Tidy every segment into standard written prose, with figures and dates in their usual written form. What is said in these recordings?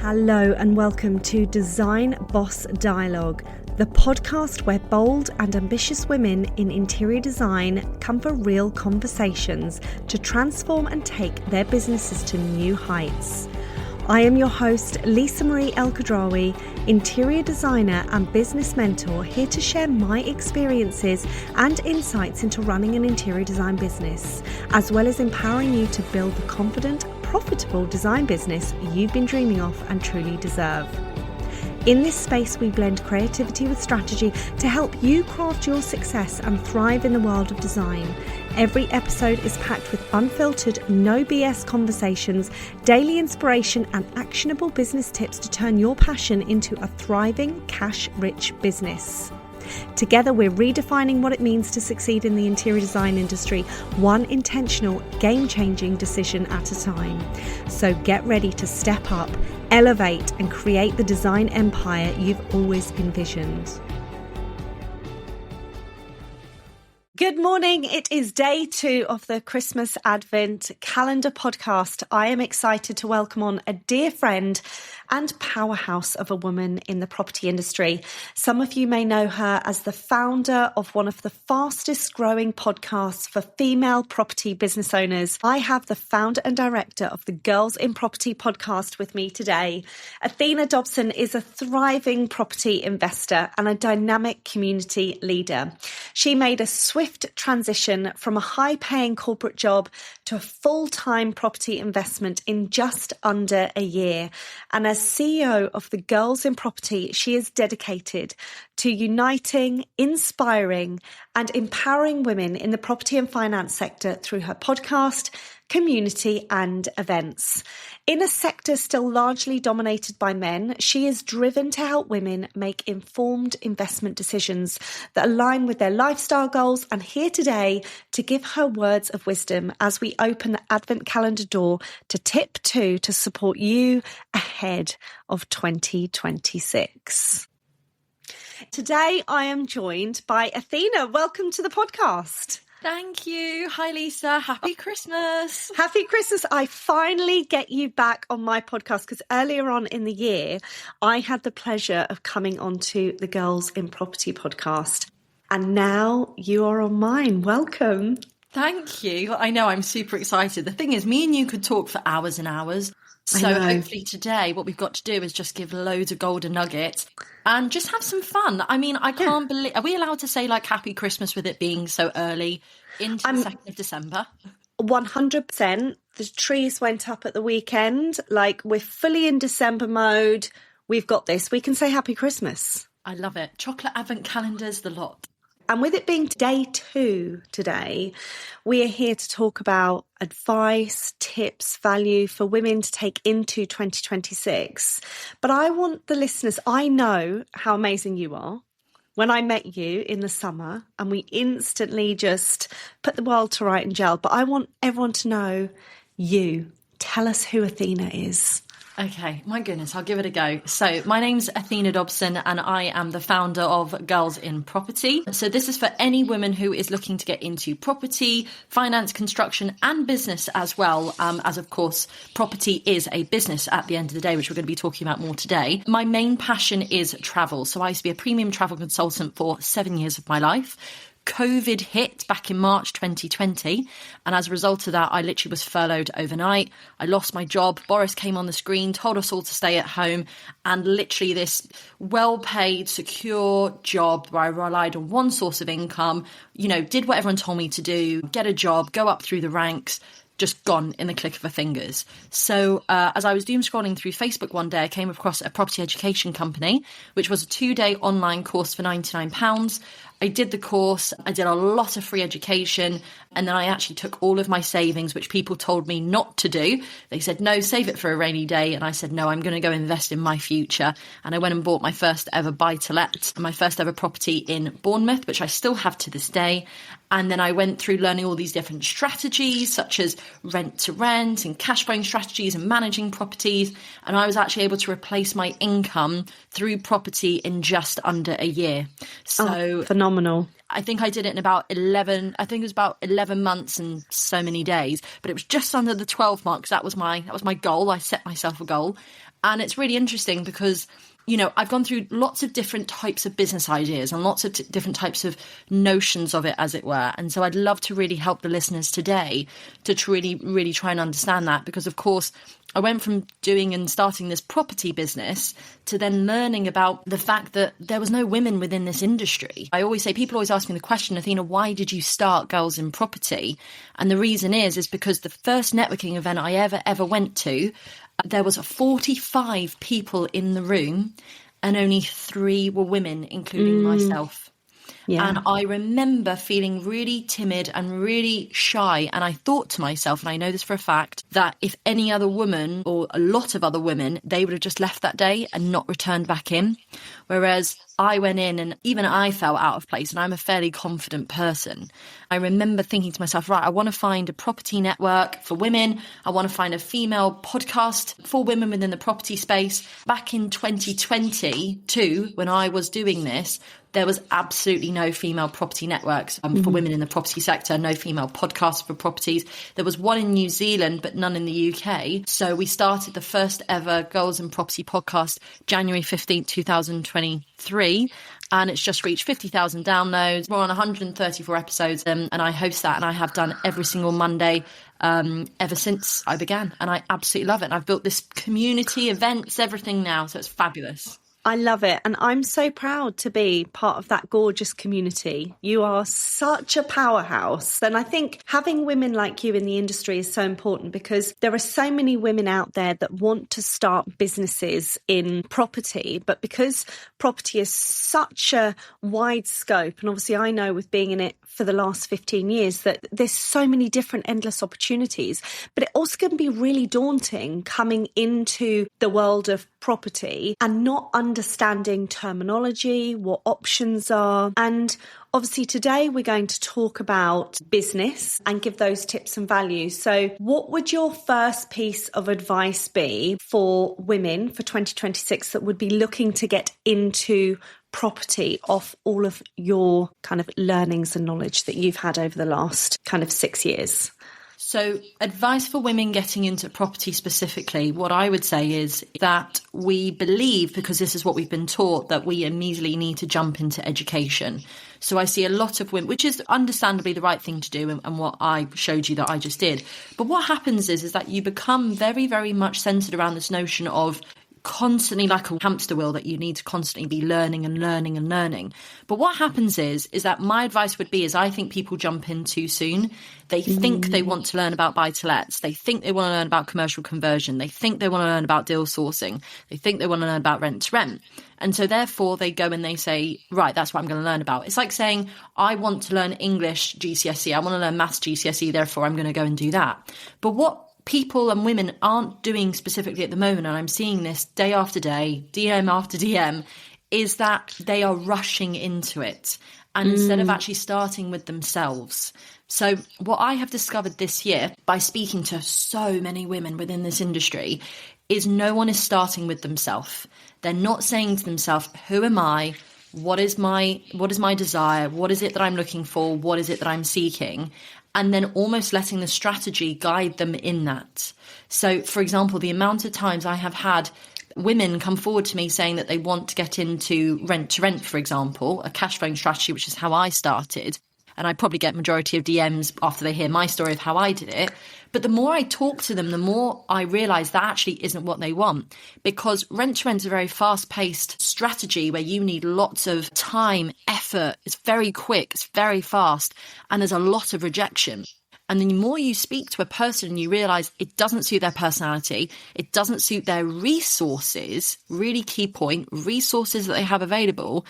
Hello and welcome to Design Boss Dialogue, the podcast where bold and ambitious women in interior design come for real conversations to transform and take their businesses to new heights. I am your host, Lisa Marie Elkhadraoui, interior designer and business mentor, here to share my experiences and insights into running an interior design business, as well as empowering you to build the confident, profitable design business you've been dreaming of and truly deserve. In this space, we blend creativity with strategy to help you craft your success and thrive in the world of design. Every episode is packed with unfiltered, no BS conversations, daily inspiration and actionable business tips to turn your passion into a thriving, cash-rich business. Together, we're redefining what it means to succeed in the interior design industry, one intentional, game-changing decision at a time. So get ready to step up, elevate, and create the design empire you've always envisioned. Good morning. It is day 2 of the Christmas Advent Calendar podcast. I am excited to welcome on a dear friend and powerhouse of a woman in the property industry. Some of you may know her as the founder of one of the fastest growing podcasts for female property business owners. I have the founder and director of the Girls in Property podcast with me today. Athena Dobson is a thriving property investor and a dynamic community leader. She made a swift transition from a high-paying corporate job to a full-time property investment in just under a year. And as CEO of the Girls in Property, she is dedicated to uniting, inspiring, and empowering women in the property and finance sector through her podcast, community, and events. In a sector still largely dominated by men, she is driven to help women make informed investment decisions that align with their lifestyle goals, and here today to give her words of wisdom as we open the Advent calendar door to tip 2 to support you ahead of 2026. Today I am joined by Athena. Welcome to the podcast. Thank you. Hi, Lisa. Happy Christmas. Happy Christmas. I finally get you back on my podcast because earlier on in the year, I had the pleasure of coming onto the Girls in Property podcast. And now you are on mine. Welcome. Thank you. I know, I'm super excited. The thing is, me and you could talk for hours and hours. So hopefully today what we've got to do is just give loads of golden nuggets and just have some fun. I mean, I can't believe, are we allowed to say like happy Christmas with it being so early into the 2nd of December? 100%. The trees went up at the weekend. Like, we're fully in December mode. We've got this. We can say happy Christmas. I love it. Chocolate advent calendars, the lot. And with it being day 2 today, we are here to talk about advice, tips, value for women to take into 2026. But I want the listeners, I know how amazing you are. When I met you in the summer and we instantly just put the world to right and gel. But I want everyone to know you. Tell us who Athena is. Okay, my goodness, I'll give it a go. So my name's Athena Dobson and I am the founder of Girls in Property. So this is for any woman who is looking to get into property, finance, construction and business as well, as of course property is a business at the end of the day, which we're going to be talking about more today. My main passion is travel. So I used to be a premium travel consultant for 7 years of my life. COVID hit back in March 2020, and as a result of that, I literally was furloughed overnight. I lost my job. Boris came on the screen, told us all to stay at home, and literally this well-paid, secure job where I relied on one source of income, did what everyone told me to do, get a job, go up through the ranks, just gone in the click of a fingers. So as I was doom scrolling through Facebook one day, I came across a property education company, which was a 2-day online course for £99. I did the course, I did a lot of free education, and then I actually took all of my savings, which people told me not to do. They said, no, save it for a rainy day. And I said, no, I'm going to go invest in my future. And I went and bought my first ever buy-to-let, my first ever property in Bournemouth, which I still have to this day. And then I went through learning all these different strategies, such as rent to rent and cash flowing strategies and managing properties. And I was actually able to replace my income through property in just under a year. So phenomenal. phenomenal. I think I did it in about 11 months and so many days, but it was just under the 12 mark. That was my goal. I set myself a goal. And it's really interesting because, you know, I've gone through lots of different types of business ideas and lots of different types of notions of it, as it were. And so I'd love to really help the listeners today to really, really try and understand that, because, of course, I went from doing and starting this property business to then learning about the fact that there was no women within this industry. I always say, people always ask me the question, Athena, why did you start Girls in Property? And the reason is because the first networking event I ever went to, there was 45 people in the room and only 3 were women, including myself. Yeah. And I remember feeling really timid and really shy. And I thought to myself, and I know this for a fact, that if any other woman or a lot of other women, they would have just left that day and not returned back in. Whereas I went in and even I felt out of place, and I'm a fairly confident person. I remember thinking to myself, right, I want to find a property network for women. I want to find a female podcast for women within the property space. Back in 2022, when I was doing this, there was absolutely no female property networks for women in the property sector, no female podcasts for properties. There was one in New Zealand, but none in the UK. So we started the first ever Girls in Property podcast, January 15th, 2023. And it's just reached 50,000 downloads. We're on 134 episodes and I host that, and I have done every single Monday ever since I began. And I absolutely love it. And I've built this community, events, everything now. So it's fabulous. I love it. And I'm so proud to be part of that gorgeous community. You are such a powerhouse. And I think having women like you in the industry is so important, because there are so many women out there that want to start businesses in property. But because property is such a wide scope, and obviously I know with being in it for the last 15 years that there's so many different endless opportunities, but it also can be really daunting coming into the world of property and not understanding terminology, what options are. And obviously today we're going to talk about business and give those tips and values. So what would your first piece of advice be for women for 2026 that would be looking to get into property off all of your kind of learnings and knowledge that you've had over the last kind of 6 years? So advice for women getting into property specifically, what I would say is that we believe, because this is what we've been taught, that we immediately need to jump into education. So I see a lot of women, which is understandably the right thing to do, and what I showed you that I just did. But what happens is that you become very, very much centered around this notion of constantly like a hamster wheel, that you need to constantly be learning and learning and learning. But what happens is that my advice would be I think people jump in too soon. They think they want to learn about buy-to-lets. They think they want to learn about commercial conversion. They think they want to learn about deal sourcing. They think they want to learn about rent-to-rent. And so therefore they go and they say, right, that's what I'm going to learn about. It's like saying, I want to learn English GCSE. I want to learn maths GCSE. Therefore I'm going to go and do that. But what people and women aren't doing specifically at the moment, and I'm seeing this day after day, DM after DM, is that they are rushing into it. And instead of actually starting with themselves. So what I have discovered this year by speaking to so many women within this industry is no one is starting with themselves. They're not saying to themselves, who am I? What is my desire? What is it that I'm looking for? What is it that I'm seeking? And then almost letting the strategy guide them in that. So, for example, the amount of times I have had women come forward to me saying that they want to get into rent-to-rent, for example, a cash flowing strategy, which is how I started. And I probably get majority of DMs after they hear my story of how I did it. But the more I talk to them, the more I realise that actually isn't what they want. Because rent-to-rent is a very fast-paced strategy where you need lots of time, effort. It's very quick, it's very fast, and there's a lot of rejection. And the more you speak to a person and you realise it doesn't suit their personality, it doesn't suit their resources, really key point, resources that they have available,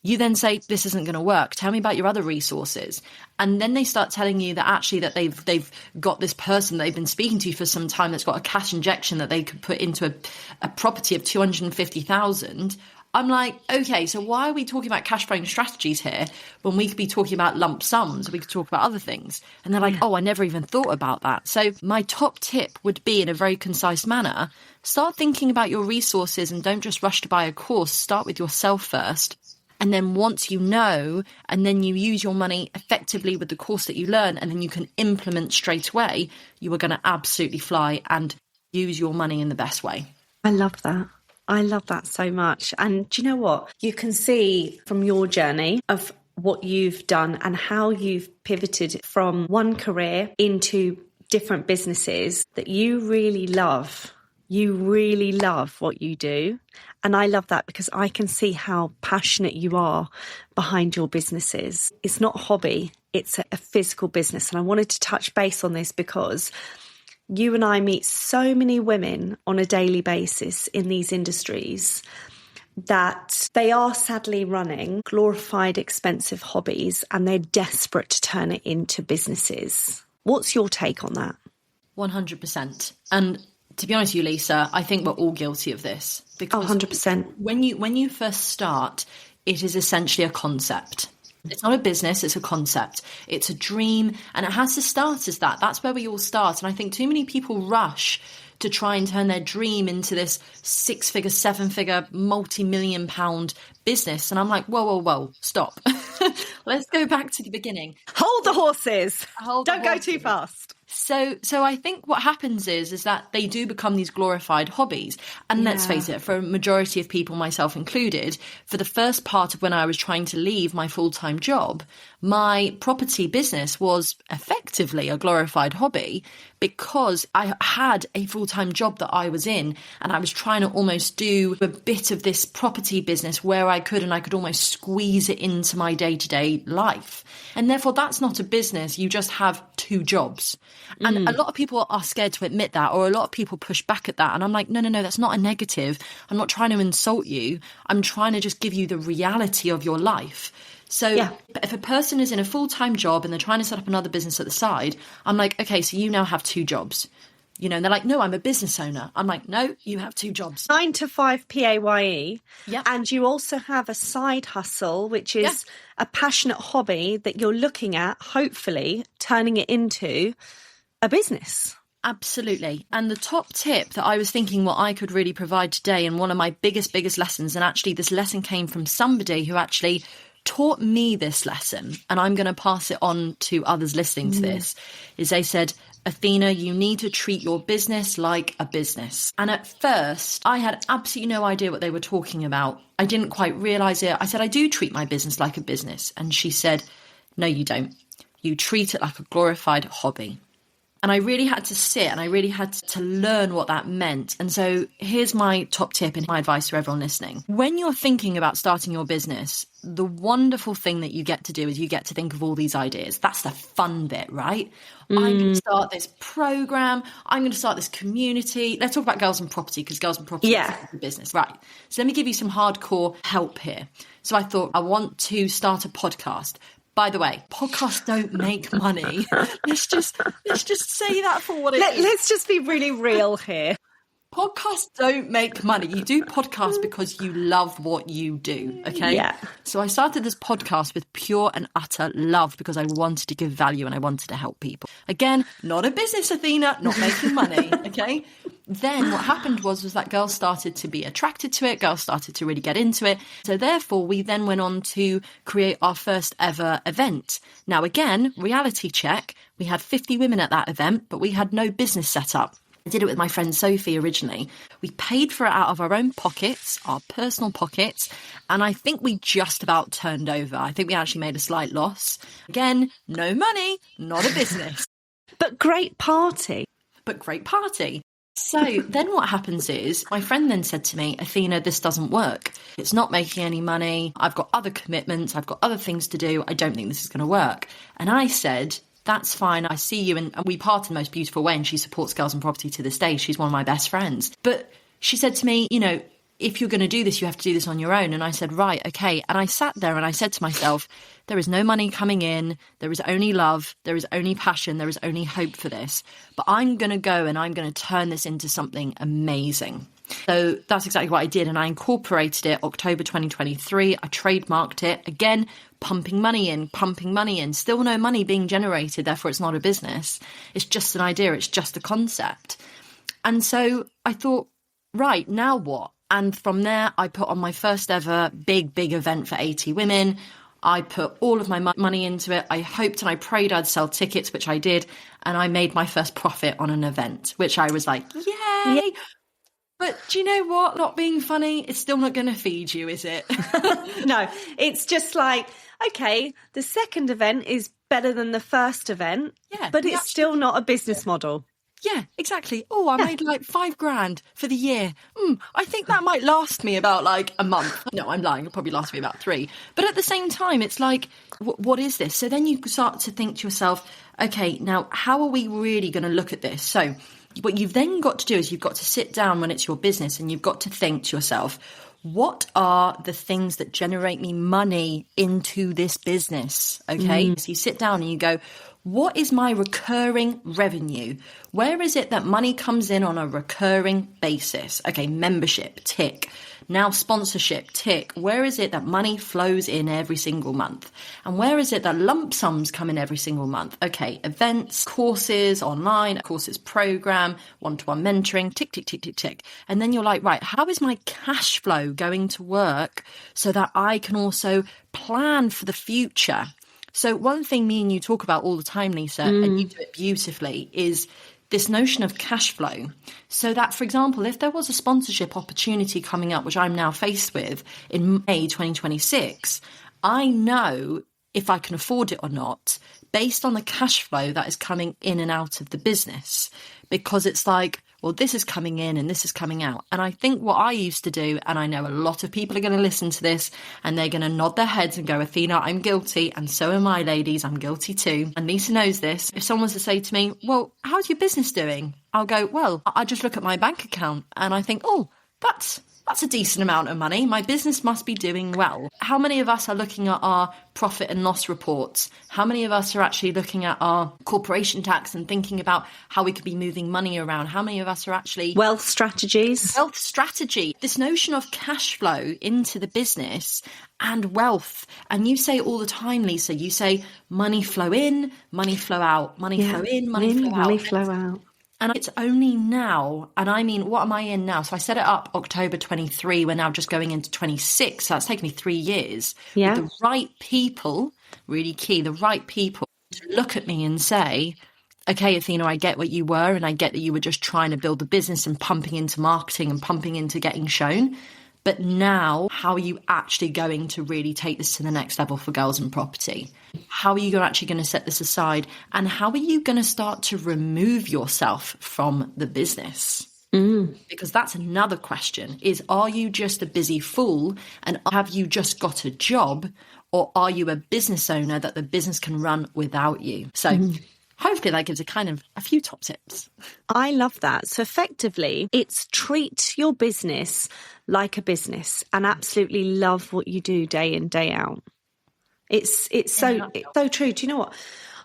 you then say, this isn't going to work. Tell me about your other resources. And then they start telling you that actually that they've got this person that they've been speaking to for some time that's got a cash injection that they could put into a property of 250,000. I'm like, okay, so why are we talking about cash flowing strategies here when we could be talking about lump sums? We could talk about other things. And they're like, oh, I never even thought about that. So my top tip would be, in a very concise manner, start thinking about your resources and don't just rush to buy a course. Start with yourself first. And then once you know, and then you use your money effectively with the course that you learn, and then you can implement straight away, you are going to absolutely fly and use your money in the best way. I love that. I love that so much. And do you know what? You can see from your journey of what you've done and how you've pivoted from one career into different businesses that you really love. You really love what you do. And I love that because I can see how passionate you are behind your businesses. It's not a hobby, it's a physical business. And I wanted to touch base on this because you and I meet so many women on a daily basis in these industries that they are sadly running glorified, expensive hobbies and they're desperate to turn it into businesses. What's your take on that? 100%. And to be honest with you, Lisa, I think we're all guilty of this. Because 100%. When you first start, it is essentially a concept. It's not a business, it's a concept. It's a dream, and it has to start as that. That's where we all start. And I think too many people rush to try and turn their dream into this 6-figure, 7-figure, multi-million pound business. And I'm like, whoa, stop. Let's go back to the beginning. Hold the horses. Don't go too fast. So I think what happens is that they do become these glorified hobbies. And let's face it, for a majority of people, myself included, for the first part of when I was trying to leave my full-time job, my property business was effectively a glorified hobby because I had a full-time job that I was in and I was trying to almost do a bit of this property business where I could, and I could almost squeeze it into my day-to-day life. And therefore, that's not a business. You just have 2 jobs. And a lot of people are scared to admit that, or a lot of people push back at that. And I'm like, no, that's not a negative. I'm not trying to insult you. I'm trying to just give you the reality of your life. So if a person is in a full-time job and they're trying to set up another business at the side, I'm like, okay, so you now have 2 jobs. You know, and they're like, no, I'm a business owner. I'm like, no, you have 2 jobs. 9 to 5 PAYE. Yeah. And you also have a side hustle, which is a passionate hobby that you're looking at, hopefully turning it into a business. Absolutely. And the top tip that I was thinking what I could really provide today, and one of my biggest lessons, and actually this lesson came from somebody who actually taught me this lesson, and I'm going to pass it on to others listening to this, is they said, Athena, you need to treat your business like a business. And at first, I had absolutely no idea what they were talking about. I didn't quite realize it. I said, I do treat my business like a business. And she said, no, you don't. You treat it like a glorified hobby. And I really had to sit and I really had to learn what that meant. And so here's my top tip and my advice to everyone listening. When you're thinking about starting your business, the wonderful thing that you get to do is you get to think of all these ideas. That's the fun bit, right? I'm going to start this program. I'm going to start this community. Let's talk about Girls in Property, because Girls in Property is a business, right? So let me give you some hardcore help here. So I thought I want to start a podcast. By the way, podcasts don't make money. Let's just say that for what it is. Let's just be really real here. Podcasts don't make money. You do podcasts because you love what you do, okay? Yeah. So I started this podcast with pure and utter love because I wanted to give value and I wanted to help people. Again, not a business, Athena, not making money, okay? Then what happened was that girls started to be attracted to it. Girls started to really get into it. So therefore, we then went on to create our first ever event. Now, again, reality check. We had 50 women at that event, but we had no business set up. I did it with my friend Sophie originally. We paid for it out of our own pockets, our personal pockets, and I think we just about turned over. I think we actually made a slight loss. Again, no money, not a business. But great party. So then what happens is my friend then said to me, Athena, this doesn't work. It's not making any money. I've got other commitments. I've got other things to do. I don't think this is going to work. And I said, that's fine. I see you. And we part in the most beautiful way. And she supports Girls in Property to this day. She's one of my best friends. But she said to me, you know, if you're going to do this, you have to do this on your own. And I said, right, okay. And I sat there and I said to myself, there is no money coming in. There is only love. There is only passion. There is only hope for this. But I'm going to go and I'm going to turn this into something amazing. So that's exactly what I did. And I incorporated it October 2023. I trademarked it. Again, pumping money in. Still no money being generated. Therefore, it's not a business. It's just an idea. It's just a concept. And so I thought, right, now what? And from there, I put on my first ever big event for 80 women. I put all of my money into it. I hoped and I prayed I'd sell tickets, which I did. And I made my first profit on an event, which I was like, yay! Yeah. But do you know what? Not being funny, it's still not going to feed you, is it? No, it's just like, okay, the second event is better than the first event, but it's still not a business model. Yeah, exactly. Oh, I made like $5,000 for the year. I think that might last me about like a month. No, I'm lying. It'll probably last me about 3. But at the same time, it's like, what is this? So then you start to think to yourself, okay, now how are we really going to look at this? So what you've then got to do is you've got to sit down when it's your business and you've got to think to yourself, what are the things that generate me money into this business? Okay. So you sit down and you go, what is my recurring revenue? Where is it that money comes in on a recurring basis? Okay, membership, tick. Now sponsorship, tick. Where is it that money flows in every single month? And where is it that lump sums come in every single month? Okay, events, courses, online, courses program, one-to-one mentoring, tick, tick, tick, tick, tick. And then you're like, right, how is my cash flow going to work so that I can also plan for the future? So one thing me and you talk about all the time, Lisa, and you do it beautifully, is this notion of cash flow. So that, for example, if there was a sponsorship opportunity coming up, which I'm now faced with in May 2026, I know if I can afford it or not based on the cash flow that is coming in and out of the business. Because it's like, well, this is coming in and this is coming out. And I think what I used to do, and I know a lot of people are going to listen to this and they're going to nod their heads and go, Athena, I'm guilty. And so am I, ladies. I'm guilty too. And Lisa knows this. If someone was to say to me, well, how's your business doing? I'll go, well, I just look at my bank account and I think, oh, that's a decent amount of money. My business must be doing well. How many of us are looking at our profit and loss reports? How many of us are actually looking at our corporation tax and thinking about how we could be moving money around? How many of us are actually... Wealth strategies. Wealth strategy. This notion of cash flow into the business and wealth. And you say all the time, Lisa, you say money flow in, money flow out, money flow in, money flow out. Money flow out. And it's only now, and I mean, what am I in now? So I set it up October 23. We're now just going into 26. So that's taken me 3 years. Yeah. With the right people, really key, the right people to look at me and say, okay, Athena, I get what you were, and I get that you were just trying to build a business and pumping into marketing and pumping into getting shown. But now, how are you actually going to really take this to the next level for Girls in Property? How are you actually going to set this aside? And how are you going to start to remove yourself from the business? Because that's another question, is are you just a busy fool and have you just got a job, or are you a business owner that the business can run without you? So hopefully that gives a few top tips. I love that. So effectively, it's treat your business like a business and absolutely love what you do day in, day out. It's so true. Do you know what?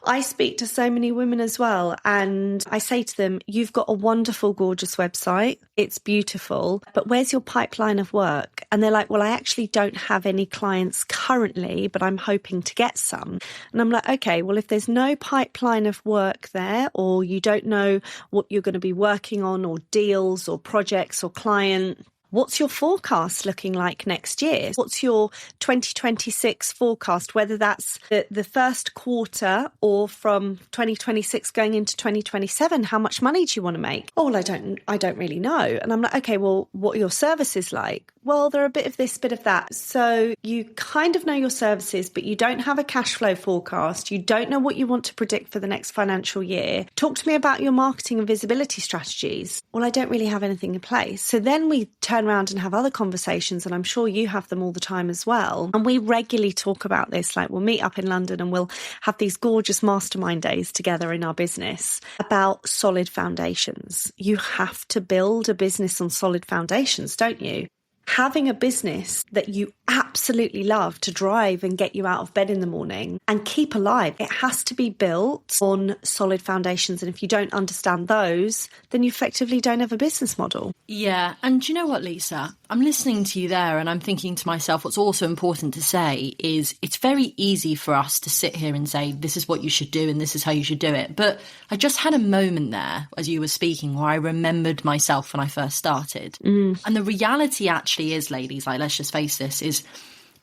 I speak to so many women as well, and I say to them, you've got a wonderful, gorgeous website. It's beautiful, but where's your pipeline of work? And they're like, well, I actually don't have any clients currently, but I'm hoping to get some. And I'm like, okay, well, if there's no pipeline of work there, or you don't know what you're going to be working on, or deals or projects or client, what's your forecast looking like next year? What's your 2026 forecast, whether that's the first quarter or from 2026 going into 2027? How much money do you want to make? Oh, well, I don't really know. And I'm like, okay, well, what are your services like? Well, they're a bit of this, bit of that. So you kind of know your services, but you don't have a cash flow forecast. You don't know what you want to predict for the next financial year. Talk to me about your marketing and visibility strategies. Well, I don't really have anything in place. So then we turn around and have other conversations, and I'm sure you have them all the time as well. And we regularly talk about this, like we'll meet up in London and we'll have these gorgeous mastermind days together in our business about solid foundations. You have to build a business on solid foundations, don't you? having a business that you absolutely love to drive and get you out of bed in the morning and keep alive, it has to be built on solid foundations. And if you don't understand those, then you effectively don't have a business model. Yeah. And do you know what, Lisa? I'm listening to you there and I'm thinking to myself, what's also important to say is it's very easy for us to sit here and say, this is what you should do and this is how you should do it. But I just had a moment there as you were speaking where I remembered myself when I first started. And the reality actually is, ladies, like, let's just face this, is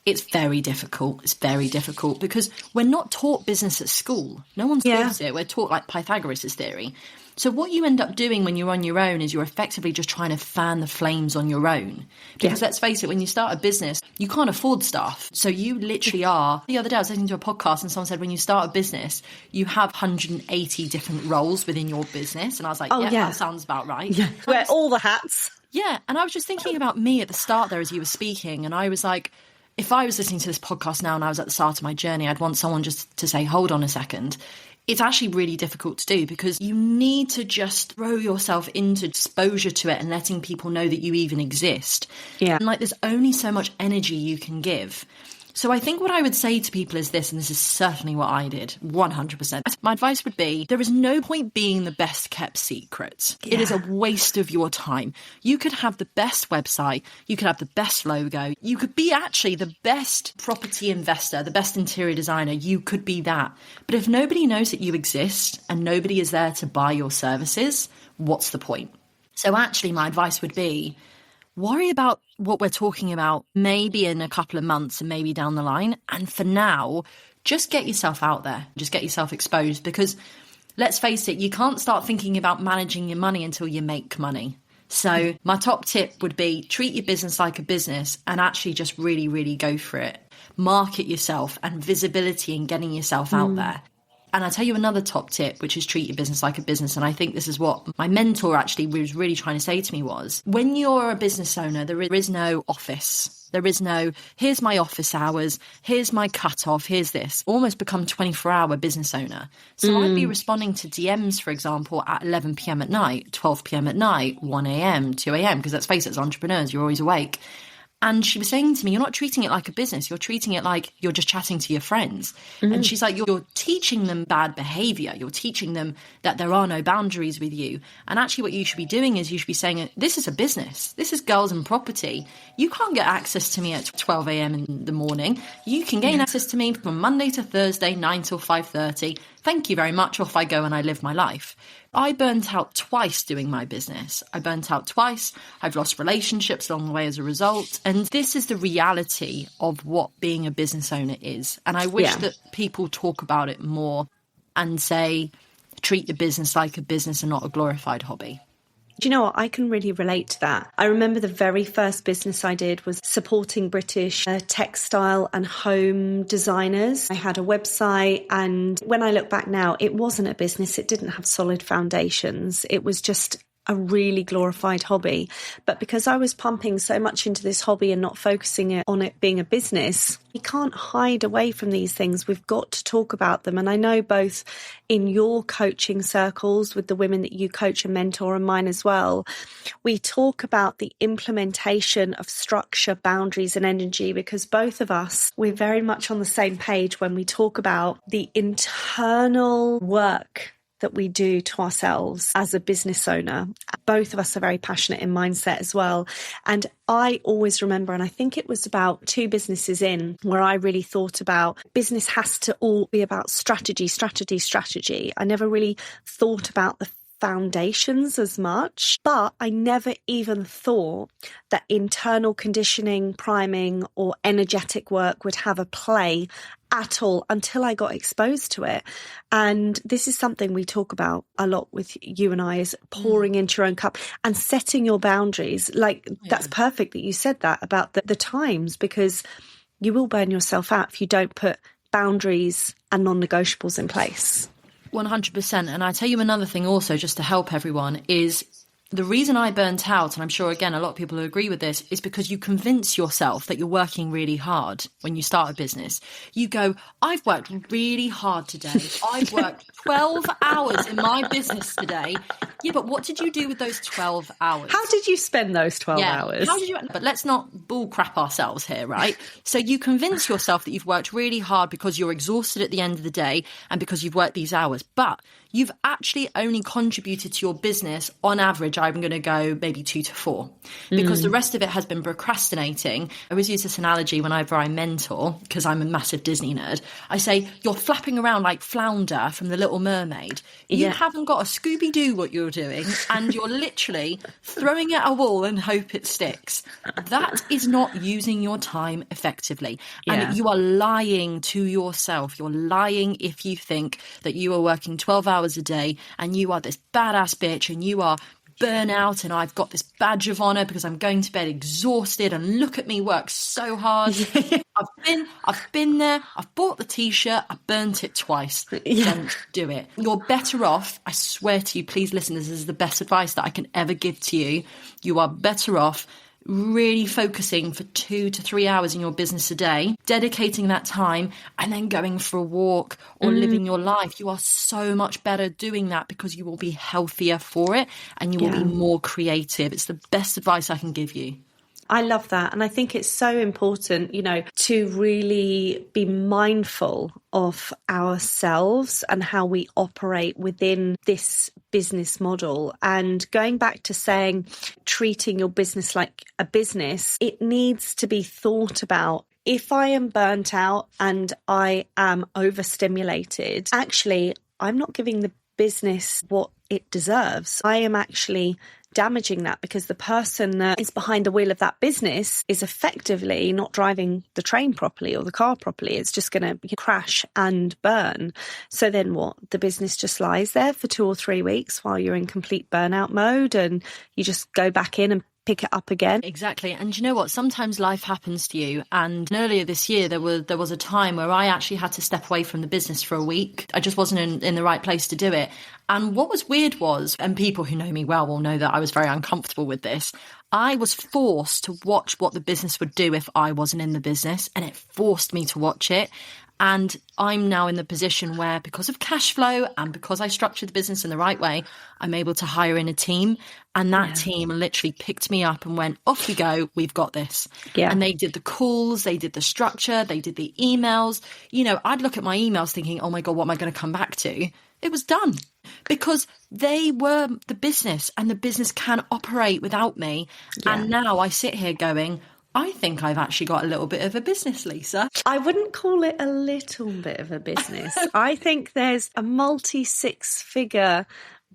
it's very difficult. It's very difficult because we're not taught business at school. No one's taught it. We're taught like Pythagoras' theory. So what you end up doing when you're on your own is you're effectively just trying to fan the flames on your own. Because let's face it, when you start a business, you can't afford staff. So you literally are. The other day I was listening to a podcast and someone said when you start a business, you have 180 different roles within your business. And I was like, that sounds about right. Yeah. Wear all the hats. Yeah. And I was just thinking about me at the start there as you were speaking. And I was like, if I was listening to this podcast now and I was at the start of my journey, I'd want someone just to say, hold on a second. It's actually really difficult to do because you need to just throw yourself into exposure to it and letting people know that you even exist. Yeah. And like, there's only so much energy you can give. So I think what I would say to people is this, and this is certainly what I did, 100%. My advice would be, there is no point being the best kept secret. Yeah. It is a waste of your time. You could have the best website, you could have the best logo, you could be actually the best property investor, the best interior designer, you could be that. But if nobody knows that you exist and nobody is there to buy your services, what's the point? So actually my advice would be, worry about what we're talking about maybe in a couple of months and maybe down the line. And for now, just get yourself out there. Just get yourself exposed because let's face it, you can't start thinking about managing your money until you make money. So my top tip would be treat your business like a business and actually just really, really go for it. Market yourself and visibility and getting yourself out there. And I'll tell you another top tip, which is treat your business like a business. And I think this is what my mentor actually was really trying to say to me was, when you're a business owner, there is no office. There is no, here's my office hours, here's my cutoff, here's this. Almost become 24-hour business owner. So I'd be responding to DMs, for example, at 11 p.m. at night, 12 p.m. at night, 1 a.m., 2 a.m., because let's face it, as entrepreneurs, you're always awake. And she was saying to me, you're not treating it like a business. You're treating it like you're just chatting to your friends. And she's like, you're teaching them bad behavior. You're teaching them that there are no boundaries with you. And actually what you should be doing is you should be saying, this is a business. This is Girls in Property. You can't get access to me at 12 a.m. in the morning. You can gain access to me from Monday to Thursday, 9 till 5:30. Thank you very much. Off I go and I live my life. I burnt out twice doing my business. I burnt out twice. I've lost relationships along the way as a result. And this is the reality of what being a business owner is. And I wish that people talk about it more and say, treat your business like a business and not a glorified hobby. Do you know what? I can really relate to that. I remember the very first business I did was supporting British textile and home designers. I had a website, and when I look back now, it wasn't a business. It didn't have solid foundations. It was just a really glorified hobby. But because I was pumping so much into this hobby and not focusing on it being a business, we can't hide away from these things. We've got to talk about them. And I know both in your coaching circles with the women that you coach and mentor and mine as well, we talk about the implementation of structure, boundaries and energy, because both of us, we're very much on the same page when we talk about the internal work that we do to ourselves as a business owner. Both of us are very passionate in mindset as well. And I always remember, and I think it was about 2 businesses in, where I really thought about business has to all be about strategy. I never really thought about the foundations as much, but I never even thought that internal conditioning, priming, or energetic work would have a play at all until I got exposed to it. And this is something we talk about a lot with you and I, is pouring into your own cup and setting your boundaries. That's perfect that you said that about the times, because you will burn yourself out if you don't put boundaries and non-negotiables in place. 100%. And I tell you another thing also, just to help everyone, is The reason I burnt out, and I'm sure, again, a lot of people who agree with this, is because you convince yourself that you're working really hard when you start a business. You go, I've worked really hard today. I've worked 12 hours in my business today. Yeah, but what did you do with those 12 hours? How did you spend those 12 hours? How did you? But let's not bull crap ourselves here, right? So you convince yourself that you've worked really hard because you're exhausted at the end of the day and because you've worked these hours. But you've actually only contributed to your business, on average, I'm going to go maybe 2 to 4, because the rest of it has been procrastinating. I always use this analogy whenever I mentor, because I'm a massive Disney nerd. I say, you're flapping around like Flounder from The Little Mermaid. You haven't got a Scooby-Doo what you're doing, and you're literally throwing it at a wall and hope it sticks. That is not using your time effectively. And you are lying to yourself. You're lying if you think that you are working 12 hours a day and you are this badass bitch and you are burnout and I've got this badge of honor because I'm going to bed exhausted and look at me work so hard. I've been there, I've bought the t-shirt, I burnt it twice. Don't do it. You're better off, I swear to you, please listen, this is the best advice that I can ever give to you. You are better off really focusing for 2 to 3 hours in your business a day, dedicating that time and then going for a walk or living your life. You are so much better doing that because you will be healthier for it and you will be more creative. It's the best advice I can give you. I love that. And I think it's so important, to really be mindful of ourselves and how we operate within this business model. And going back to saying, treating your business like a business, it needs to be thought about. If I am burnt out and I am overstimulated, actually, I'm not giving the business what it deserves. I am actually damaging that because the person that is behind the wheel of that business is effectively not driving the train properly or the car properly. It's just going to crash and burn. So then what? The business just lies there for 2 or 3 weeks while you're in complete burnout mode and you just go back in and pick it up again. Exactly. And you know what? Sometimes life happens to you. And earlier this year, there was a time where I actually had to step away from the business for a week. I just wasn't in the right place to do it. And what was weird was, and people who know me well will know that I was very uncomfortable with this, I was forced to watch what the business would do if I wasn't in the business, and it forced me to watch it. And I'm now in the position where, because of cash flow and because I structured the business in the right way, I'm able to hire in a team. And that team literally picked me up and went, off you go, we've got this. Yeah. And they did the calls, they did the structure, they did the emails. I'd look at my emails thinking, oh my God, what am I going to come back to? It was done because they were the business and the business can operate without me. Yeah. And now I sit here going, I think I've actually got a little bit of a business, Lisa. I wouldn't call it a little bit of a business. I think there's a multi-6-figure,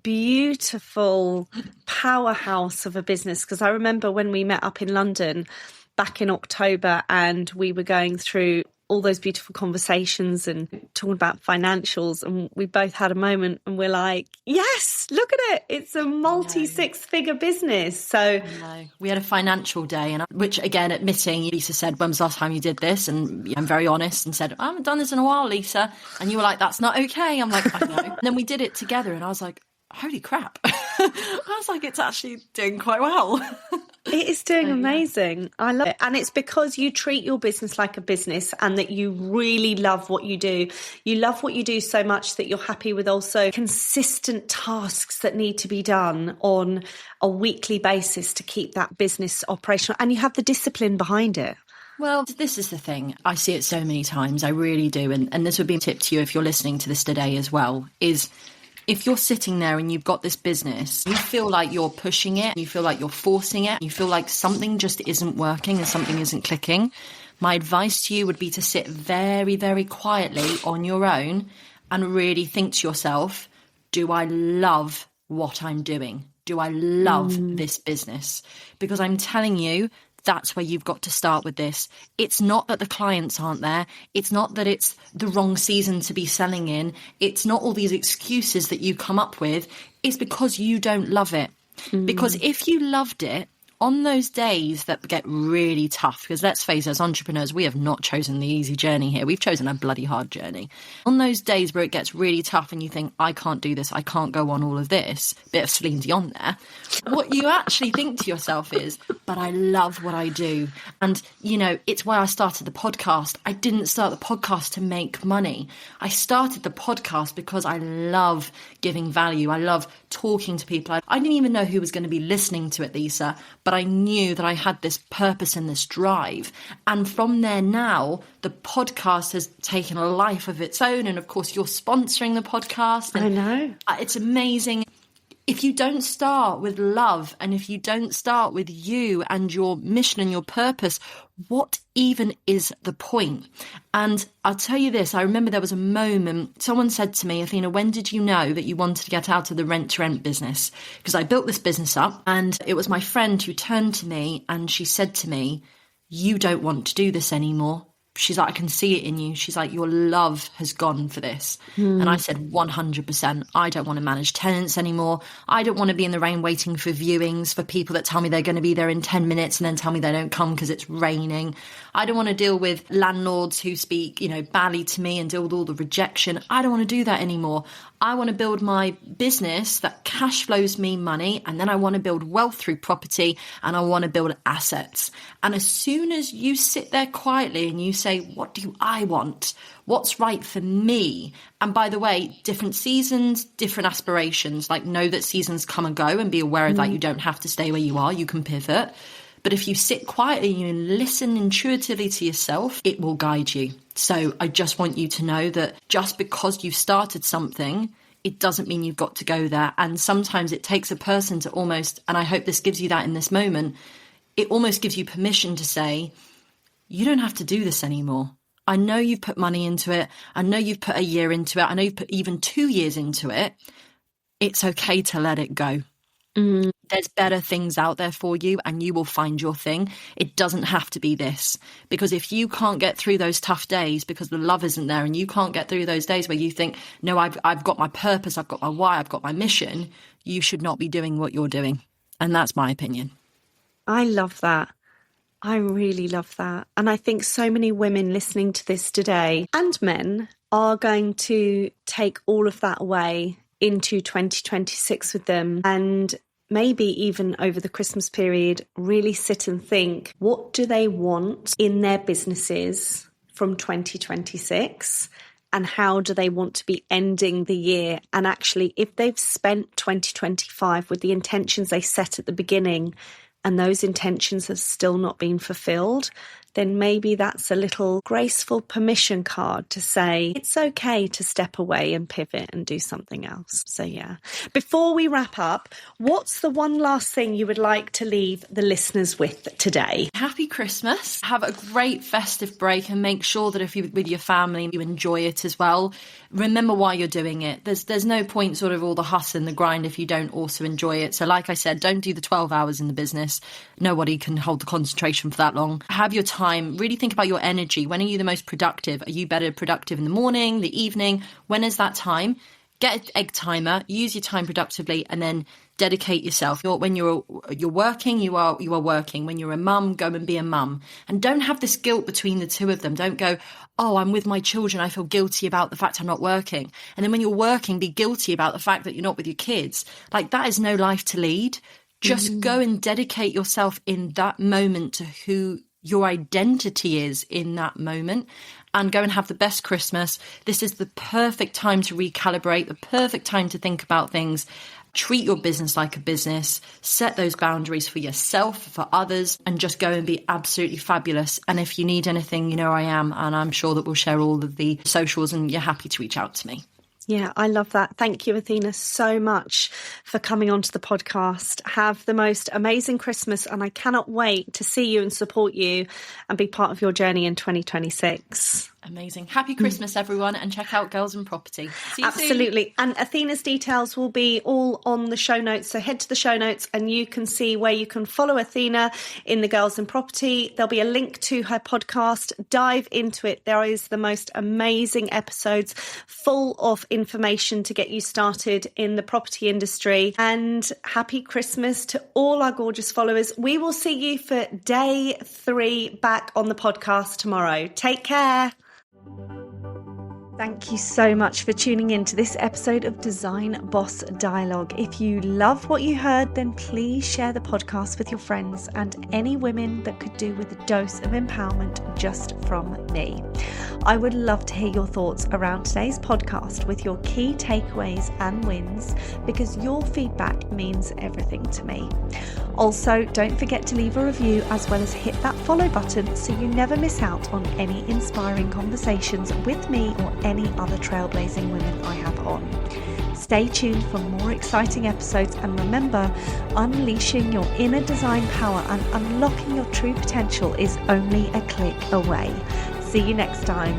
beautiful powerhouse of a business. Because I remember when we met up in London back in October and we were going through all those beautiful conversations and talking about financials, and we both had a moment and we're like, yes, look at it, it's a multi-6-figure business. So we had a financial day, and which again, admitting, Lisa said, when was the last time you did this? And I'm very honest and said, I haven't done this in a while, Lisa. And you were like, that's not okay. I'm like, I know. And then we did it together and I was like, holy crap. I was like, it's actually doing quite well. It is doing amazing. I love it. And it's because you treat your business like a business and that you really love what you do. You love what you do so much that you're happy with also consistent tasks that need to be done on a weekly basis to keep that business operational. And you have the discipline behind it. Well, this is the thing. I see it so many times. I really do. And this would be a tip to you if you're listening to this today as well, is if you're sitting there and you've got this business, you feel like you're pushing it, you feel like you're forcing it, you feel like something just isn't working and something isn't clicking, my advice to you would be to sit very, very quietly on your own and really think to yourself, do I love what I'm doing? Do I love this business? Because I'm telling you, that's where you've got to start with this. It's not that the clients aren't there. It's not that it's the wrong season to be selling in. It's not all these excuses that you come up with. It's because you don't love it. Because if you loved it, on those days that get really tough, because let's face it, as entrepreneurs, we have not chosen the easy journey here. We've chosen a bloody hard journey. On those days where it gets really tough and you think, I can't do this, I can't go on all of this, bit of Celine Dion there, what you actually think to yourself is, but I love what I do. And, it's why I started the podcast. I didn't start the podcast to make money. I started the podcast because I love giving value. I love talking to people. I didn't even know who was going to be listening to it, Lisa, but I knew that I had this purpose and this drive. And from there now, the podcast has taken a life of its own. And of course, you're sponsoring the podcast. And I know. It's amazing. If you don't start with love, and if you don't start with you and your mission and your purpose, what even is the point? And I'll tell you this, I remember there was a moment, someone said to me, Athena, when did you know that you wanted to get out of the rent-to-rent business? Because I built this business up, and it was my friend who turned to me and she said to me, you don't want to do this anymore. She's like, I can see it in you. She's like, your love has gone for this. And I said, 100%. I don't want to manage tenants anymore. I don't want to be in the rain waiting for viewings for people that tell me they're going to be there in 10 minutes and then tell me they don't come because it's raining. I don't want to deal with landlords who speak, badly to me and deal with all the rejection. I don't want to do that anymore. I want to build my business that cash flows me money, and then I want to build wealth through property, and I want to build assets. And as soon as you sit there quietly and you say, what do I want? What's right for me? And by the way, different seasons, different aspirations, like know that seasons come and go and be aware of that. You don't have to stay where you are. You can pivot. But if you sit quietly and listen intuitively to yourself, it will guide you. So I just want you to know that just because you've started something, it doesn't mean you've got to go there. And sometimes it takes a person to almost, and I hope this gives you that in this moment, it almost gives you permission to say, you don't have to do this anymore. I know you've put money into it. I know you've put a year into it. I know you've put even 2 years into it. It's okay to let it go. There's better things out there for you, and you will find your thing. It doesn't have to be this, because if you can't get through those tough days because the love isn't there, and you can't get through those days where you think, no, I've got my purpose, I've got my why, I've got my mission, you should not be doing what you're doing. And that's my opinion. I love that. I really love that. And I think so many women listening to this today, and men, are going to take all of that away into 2026 with them, and maybe even over the Christmas period, really sit and think, what do they want in their businesses from 2026? And how do they want to be ending the year? And actually, if they've spent 2025 with the intentions they set at the beginning, and those intentions have still not been fulfilled, then maybe that's a little graceful permission card to say it's okay to step away and pivot and do something else. So yeah, before we wrap up, what's the one last thing you would like to leave the listeners with today? Happy Christmas. Have a great festive break, and make sure that if you're with your family, you enjoy it as well. Remember why you're doing it. There's no point sort of all the hustle and the grind if you don't also enjoy it. So like I said, don't do the 12 hours in the business. Nobody can hold the concentration for that long. Have your time. Really think about your energy. When are you the most productive? Are you better productive in the morning, the evening? When is that time? Get an egg timer, use your time productively, and then dedicate yourself. When you're working, you are working. When you're a mum, go and be a mum. And don't have this guilt between the two of them. Don't go, oh, I'm with my children, I feel guilty about the fact I'm not working. And then when you're working, be guilty about the fact that you're not with your kids. Like, that is no life to lead. Just go and dedicate yourself in that moment to who your identity is in that moment, and go and have the best Christmas. This is the perfect time to recalibrate, the perfect time to think about things. Treat your business like a business, set those boundaries for yourself, for others, and just go and be absolutely fabulous. And if you need anything, you know I am, and I'm sure that we'll share all of the socials, and you're happy to reach out to me. Yeah, I love that. Thank you, Athena, so much for coming onto the podcast. Have the most amazing Christmas, and I cannot wait to see you and support you and be part of your journey in 2026. Amazing. Happy Christmas, everyone, and check out Girls in Property. See you Absolutely. soon. And Athena's details will be all on the show notes. So head to the show notes and you can see where you can follow Athena in the Girls in Property. There'll be a link to her podcast. Dive into it. There is the most amazing episodes full of information to get you started in the property industry. And happy Christmas to all our gorgeous followers. We will see you for day 3 back on the podcast tomorrow. Take care. Thank you so much for tuning in to this episode of Design Boss Dialogue. If you love what you heard, then please share the podcast with your friends and any women that could do with a dose of empowerment just from me. I would love to hear your thoughts around today's podcast with your key takeaways and wins, because your feedback means everything to me. Also, don't forget to leave a review as well as hit that follow button so you never miss out on any inspiring conversations with me or any other trailblazing women I have on. Stay tuned for more exciting episodes, and remember, unleashing your inner design power and unlocking your true potential is only a click away. See you next time.